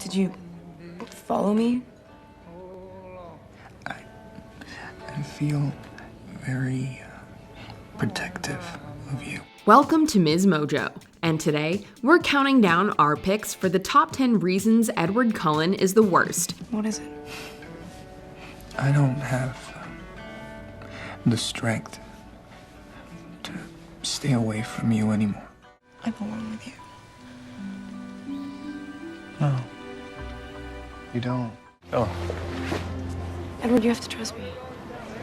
Did you follow me? I feel very protective of you. Welcome to MsMojo, and today we're counting down our picks for the top 10 reasons Edward Cullen is the worst. What is it? I don't have the strength to stay away from you anymore. I belong with you. No. You don't. Oh, Edward, you have to trust me.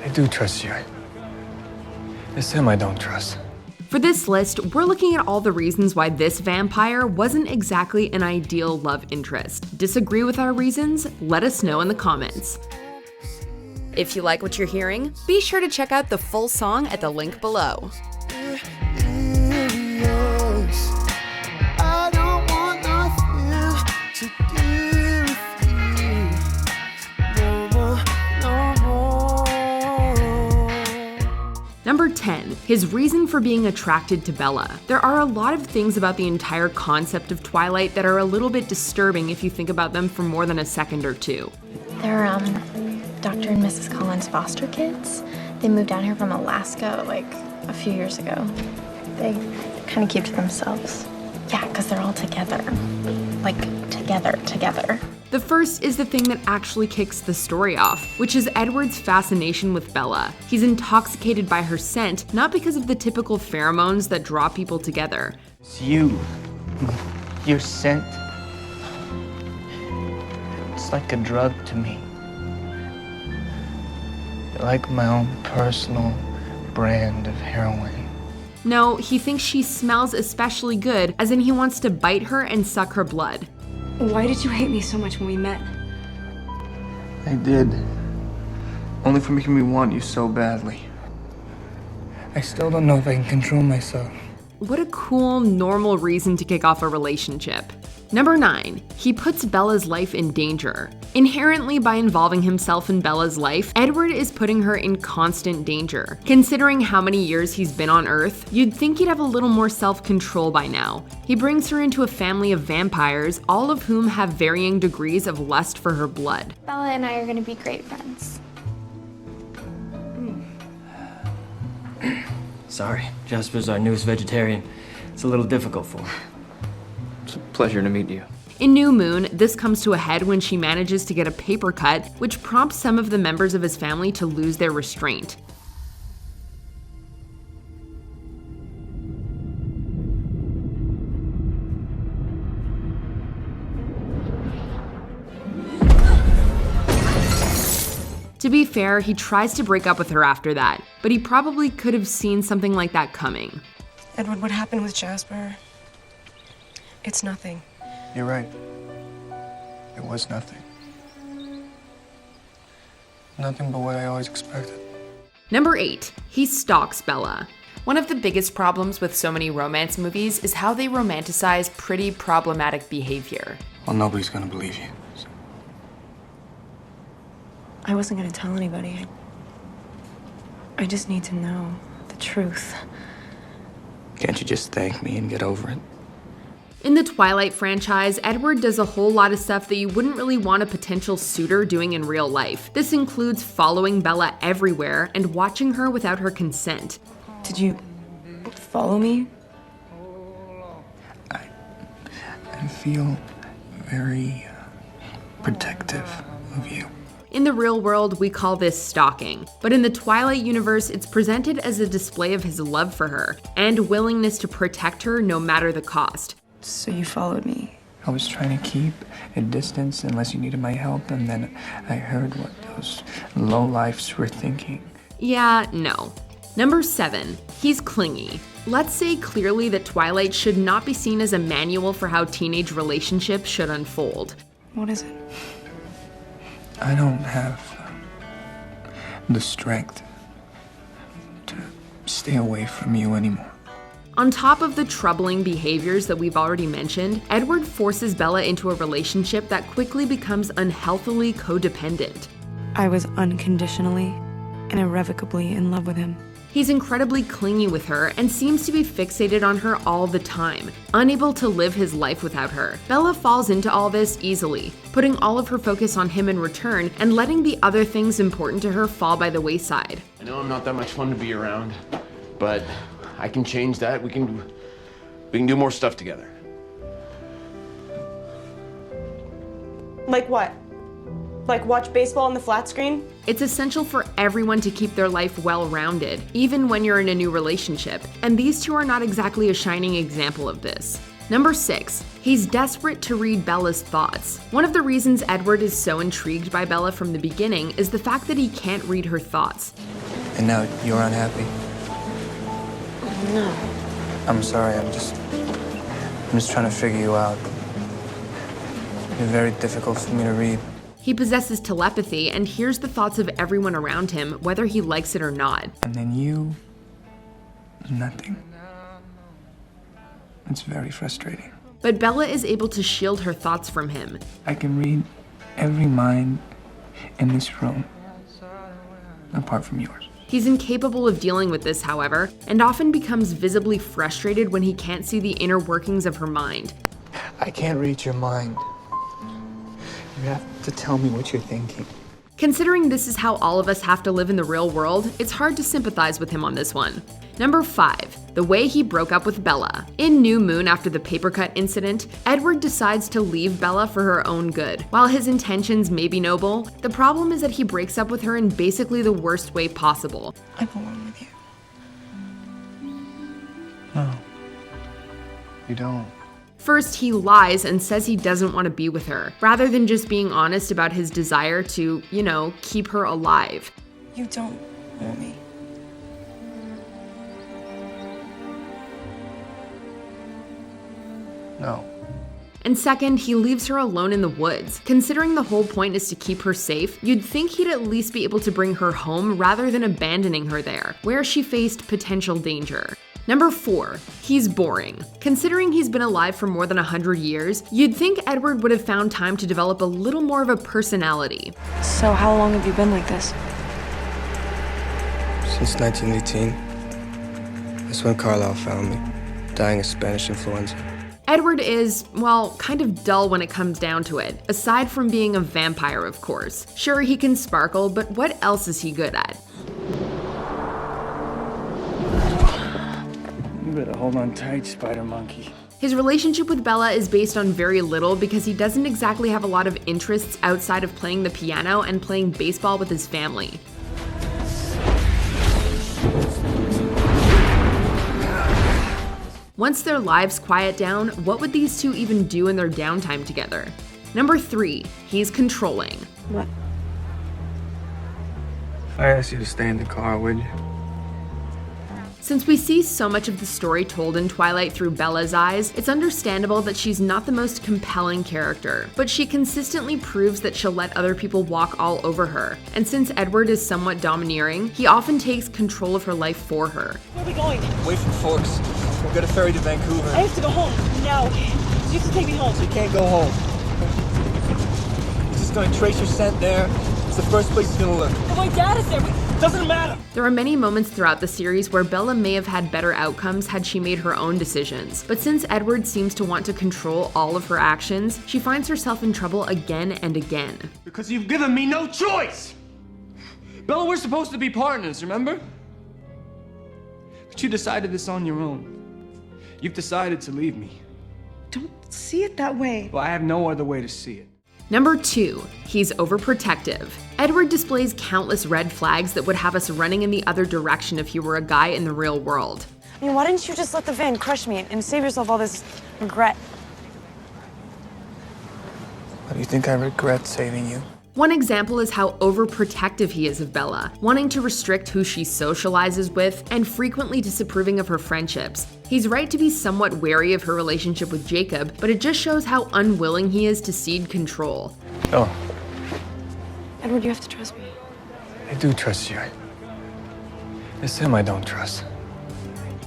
I do trust you. It's him I don't trust. For this list, we're looking at all the reasons why this vampire wasn't exactly an ideal love interest. Disagree with our reasons? Let us know in the comments. If you like what you're hearing, be sure to check out the full song at the link below. Number 10, his reason for being attracted to Bella. There are a lot of things about the entire concept of Twilight that are a little bit disturbing if you think about them for more than a second or two. They're Dr. and Mrs. Cullen's foster kids. They moved down here from Alaska like a few years ago. They kind of keep to themselves. Yeah, because they're all together. Like, together. The first is the thing that actually kicks the story off, which is Edward's fascination with Bella. He's intoxicated by her scent, not because of the typical pheromones that draw people together. It's you. Your scent. It's like a drug to me. You're like my own personal brand of heroin. No, he thinks she smells especially good, as in he wants to bite her and suck her blood. Why did you hate me so much when we met? I did. Only for making me want you so badly. I still don't know if I can control myself. What a cool, normal reason to kick off a relationship. Number 9, he puts Bella's life in danger. Inherently, by involving himself in Bella's life, Edward is putting her in constant danger. Considering how many years he's been on Earth, you'd think he'd have a little more self-control by now. He brings her into a family of vampires, all of whom have varying degrees of lust for her blood. Bella and I are gonna be great friends. Sorry, Jasper's our newest vegetarian. It's a little difficult for him. It's a pleasure to meet you. In New Moon, this comes to a head when she manages to get a paper cut, which prompts some of the members of his family to lose their restraint. To be fair, he tries to break up with her after that, but he probably could have seen something like that coming. Edward, what happened with Jasper? It's nothing. You're right. It was nothing. Nothing but what I always expected. Number 8, he stalks Bella. One of the biggest problems with so many romance movies is how they romanticize pretty problematic behavior. Well, nobody's gonna believe you. So. I wasn't gonna tell anybody. I just need to know the truth. Can't you just thank me and get over it? In the Twilight franchise, Edward does a whole lot of stuff that you wouldn't really want a potential suitor doing in real life. This includes following Bella everywhere and watching her without her consent. Did you follow me? I feel very protective of you. In the real world, we call this stalking, but in the Twilight universe, it's presented as a display of his love for her and willingness to protect her no matter the cost. So you followed me. I was trying to keep a distance unless you needed my help, and then I heard what those lowlifes were thinking. Yeah, no. Number 7, he's clingy. Let's say clearly that Twilight should not be seen as a manual for how teenage relationships should unfold. What is it? I don't have the strength to stay away from you anymore. On top of the troubling behaviors that we've already mentioned, Edward forces Bella into a relationship that quickly becomes unhealthily codependent. I was unconditionally and irrevocably in love with him. He's incredibly clingy with her and seems to be fixated on her all the time, unable to live his life without her. Bella falls into all this easily, putting all of her focus on him in return and letting the other things important to her fall by the wayside. I know I'm not that much fun to be around, but I can change that. We can do more stuff together. Like what? Like watch baseball on the flat screen? It's essential for everyone to keep their life well-rounded, even when you're in a new relationship, and these two are not exactly a shining example of this. Number 6, he's desperate to read Bella's thoughts. One of the reasons Edward is so intrigued by Bella from the beginning is the fact that he can't read her thoughts. And now you're unhappy? No. I'm sorry, I'm just trying to figure you out. You're very difficult for me to read. He possesses telepathy and hears the thoughts of everyone around him, whether he likes it or not. And then you... nothing. It's very frustrating. But Bella is able to shield her thoughts from him. I can read every mind in this room, apart from yours. He's incapable of dealing with this, however, and often becomes visibly frustrated when he can't see the inner workings of her mind. I can't read your mind. You have to tell me what you're thinking. Considering this is how all of us have to live in the real world, it's hard to sympathize with him on this one. Number 5, the way he broke up with Bella. In New Moon, after the paper cut incident, Edward decides to leave Bella for her own good. While his intentions may be noble, the problem is that he breaks up with her in basically the worst way possible. I belong with you. No. You don't. First, he lies and says he doesn't want to be with her, rather than just being honest about his desire to, keep her alive. You don't want me. No. And second, he leaves her alone in the woods. Considering the whole point is to keep her safe, you'd think he'd at least be able to bring her home rather than abandoning her there, where she faced potential danger. Number 4, he's boring. Considering he's been alive for more than 100 years, you'd think Edward would have found time to develop a little more of a personality. So how long have you been like this? Since 1918. That's when Carlisle found me, dying of Spanish influenza. Edward is, well, kind of dull when it comes down to it, aside from being a vampire, of course. Sure, he can sparkle, but what else is he good at? You better hold on tight, Spider Monkey. His relationship with Bella is based on very little because he doesn't exactly have a lot of interests outside of playing the piano and playing baseball with his family. Once their lives quiet down, what would these two even do in their downtime together? Number 3, he's controlling. What? If I asked you to stay in the car, would you? Since we see so much of the story told in Twilight through Bella's eyes, it's understandable that she's not the most compelling character, but she consistently proves that she'll let other people walk all over her. And since Edward is somewhat domineering, he often takes control of her life for her. Where are we going? Away from Forks. We'll get a ferry to Vancouver. I have to go home now. You have to take me home. You can't go home. He's just gonna trace your scent there. It's the first place he's gonna look. But my dad is there. Doesn't matter. There are many moments throughout the series where Bella may have had better outcomes had she made her own decisions, but since Edward seems to want to control all of her actions, she finds herself in trouble again and again. Because you've given me no choice! Bella, we're supposed to be partners, remember? But you decided this on your own. You've decided to leave me. Don't see it that way. Well, I have no other way to see it. Number 2, he's overprotective. Edward displays countless red flags that would have us running in the other direction if he were a guy in the real world. I mean, why didn't you just let the van crush me and save yourself all this regret? Why do you think I regret saving you? One example is how overprotective he is of Bella, wanting to restrict who she socializes with and frequently disapproving of her friendships. He's right to be somewhat wary of her relationship with Jacob, but it just shows how unwilling he is to cede control. Oh, Edward, you have to trust me. I do trust you. It's him I don't trust.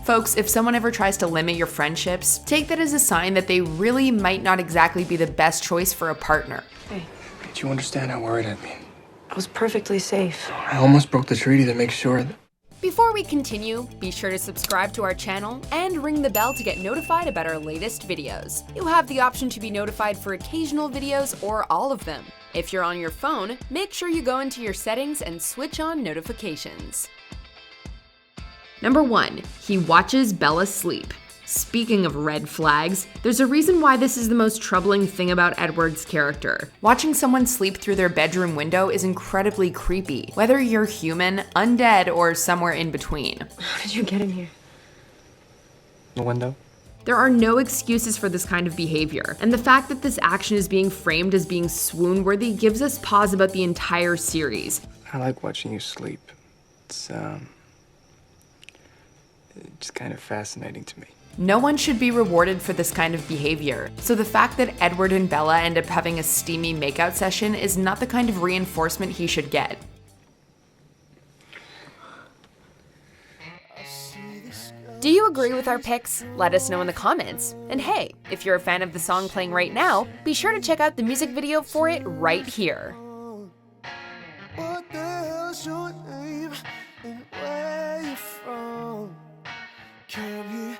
Folks, if someone ever tries to limit your friendships, take that as a sign that they really might not exactly be the best choice for a partner. Hey, Did you understand how worried I'd been? I was perfectly safe. I almost broke the treaty to make sure that... Before we continue, be sure to subscribe to our channel and ring the bell to get notified about our latest videos. You have the option to be notified for occasional videos or all of them. If you're on your phone, make sure you go into your settings and switch on notifications. Number 1. He watches Bella sleep. Speaking of red flags, there's a reason why this is the most troubling thing about Edward's character. Watching someone sleep through their bedroom window is incredibly creepy, whether you're human, undead, or somewhere in between. How did you get in here? The window? There are no excuses for this kind of behavior, and the fact that this action is being framed as being swoon-worthy gives us pause about the entire series. I like watching you sleep. It's kind of fascinating to me. No one should be rewarded for this kind of behavior, so the fact that Edward and Bella end up having a steamy makeout session is not the kind of reinforcement he should get. Do you agree with our picks? Let us know in the comments. And hey, if you're a fan of the song playing right now, be sure to check out the music video for it right here. What the hell's your name and where you from? Come here.